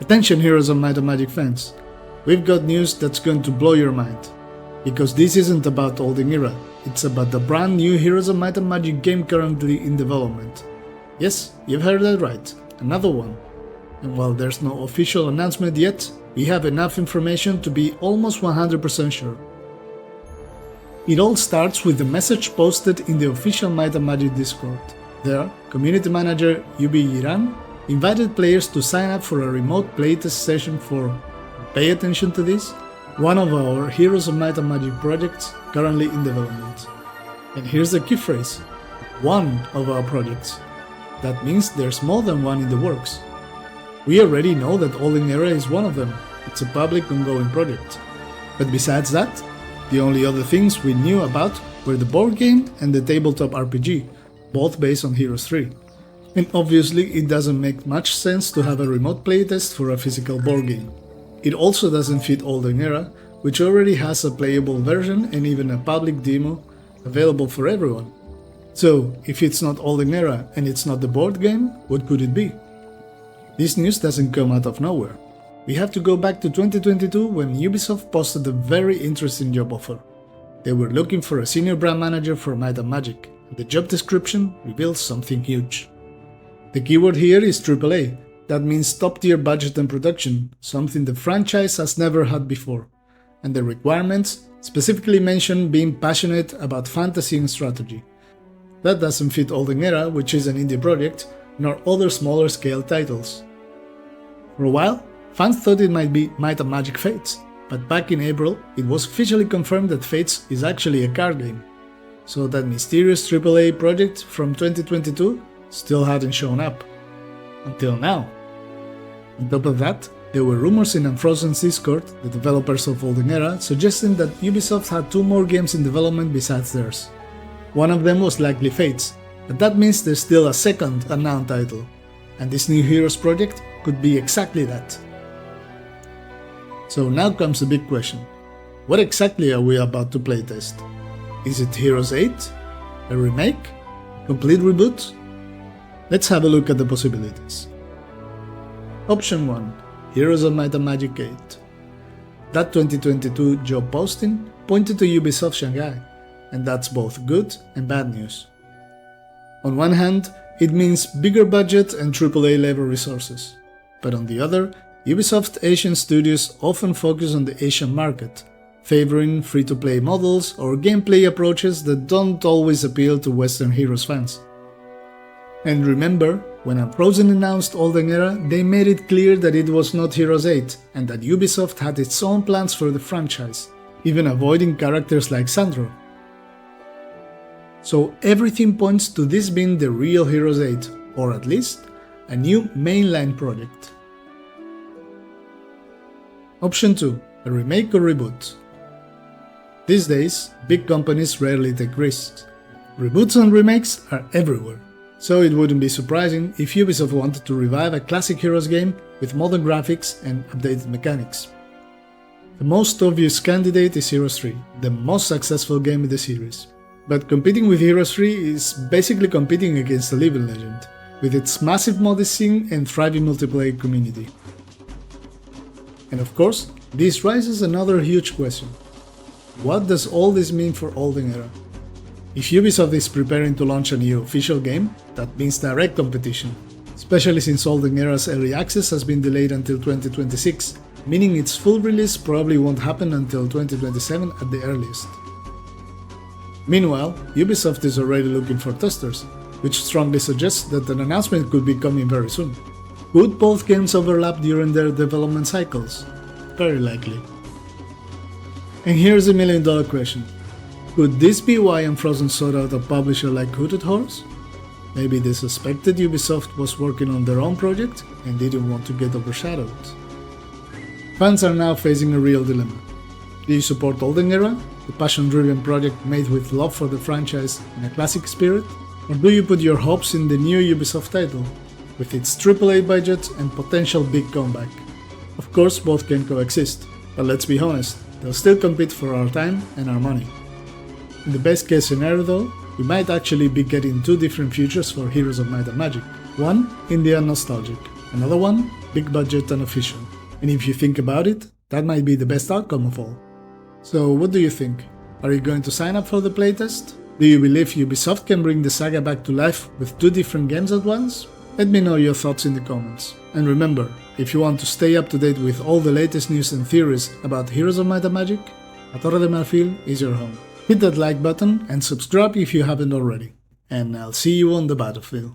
Attention Heroes of Might and Magic fans, we've got news that's going to blow your mind. Because this isn't about Olden Era, it's about the brand new Heroes of Might and Magic game currently in development. Yes, you've heard that right, another one. And while there's no official announcement yet, we have enough information to be almost 100% sure. It all starts with the message posted in the official Might and Magic Discord. There, community manager Ubisoft invited players to sign up for a remote playtest session for, pay attention to this, one of our Heroes of Might and Magic projects currently in development. And here's the key phrase, one of our projects. That means there's more than one in the works. We already know that Olden Era is one of them, it's a public ongoing project. But besides that, the only other things we knew about were the board game and the tabletop RPG, both based on Heroes VIII. And obviously it doesn't make much sense to have a remote playtest for a physical board game. It also doesn't fit Olden Era, which already has a playable version and even a public demo available for everyone. So, if it's not Olden Era and it's not the board game, what could it be? This news doesn't come out of nowhere. We have to go back to 2022 when Ubisoft posted a very interesting job offer. They were looking for a senior brand manager for Might and Magic, and the job description reveals something huge. The keyword here is AAA. That means top tier budget and production, something the franchise has never had before. And the requirements specifically mention being passionate about fantasy and strategy. That doesn't fit Olden Era, which is an indie project, nor other smaller scale titles. For a while, fans thought it might be Might and Magic Fates, but back in April it was officially confirmed that Fates is actually a card game. So that mysterious AAA project from 2022 still hadn't shown up. Until now. On top of that, there were rumors in Unfrozen's Discord, the developers of Olden Era, suggesting that Ubisoft had 2 more games in development besides theirs. One of them was likely Fates, but that means there's still a second unknown title, and this new Heroes project could be exactly that. So now comes the big question. What exactly are we about to playtest? Is it Heroes VIII? A remake? Complete reboot? Let's have a look at the possibilities. Option 1. Heroes of Might and Magic 8. That 2022 job posting pointed to Ubisoft Shanghai, and that's both good and bad news. On one hand, it means bigger budget and AAA level resources, but on the other, Ubisoft Asian studios often focus on the Asian market, favoring free-to-play models or gameplay approaches that don't always appeal to Western Heroes fans. And remember, when Unfrozen announced Olden Era, they made it clear that it was not Heroes VIII and that Ubisoft had its own plans for the franchise, even avoiding characters like Sandro. So everything points to this being the real Heroes VIII, or at least, a new mainline project. Option 2. A remake or reboot. These days, big companies rarely take risks. Reboots and remakes are everywhere. So it wouldn't be surprising if Ubisoft wanted to revive a classic Heroes game with modern graphics and updated mechanics. The most obvious candidate is Heroes 3, the most successful game in the series. But competing with Heroes 3 is basically competing against a living legend, with its massive modding scene and thriving multiplayer community. And of course, this raises another huge question. What does all this mean for Olden Era? If Ubisoft is preparing to launch a new official game, that means direct competition, especially since Olden Era's early access has been delayed until 2026, meaning its full release probably won't happen until 2027 at the earliest. Meanwhile, Ubisoft is already looking for testers, which strongly suggests that an announcement could be coming very soon. Could both games overlap during their development cycles? Very likely. And here's the million-dollar question. Could this be why Unfrozen sought out a publisher like Hooded Horse? Maybe they suspected Ubisoft was working on their own project and didn't want to get overshadowed. Fans are now facing a real dilemma. Do you support Olden Era, the passion-driven project made with love for the franchise and a classic spirit? Or do you put your hopes in the new Ubisoft title, with its AAA budget and potential big comeback? Of course, both can coexist, but let's be honest, they'll still compete for our time and our money. In the best case scenario though, we might actually be getting 2 different futures for Heroes of Might and Magic. One, indie and nostalgic, Another one, big budget and official. And if you think about it, that might be the best outcome of all. So what do you think? Are you going to sign up for the playtest? Do you believe Ubisoft can bring the saga back to life with 2 different games at once? Let me know your thoughts in the comments. And remember, if you want to stay up to date with all the latest news and theories about Heroes of Might and Magic, Torre de Marfil is your home. Hit that like button and subscribe if you haven't already. And I'll see you on the battlefield.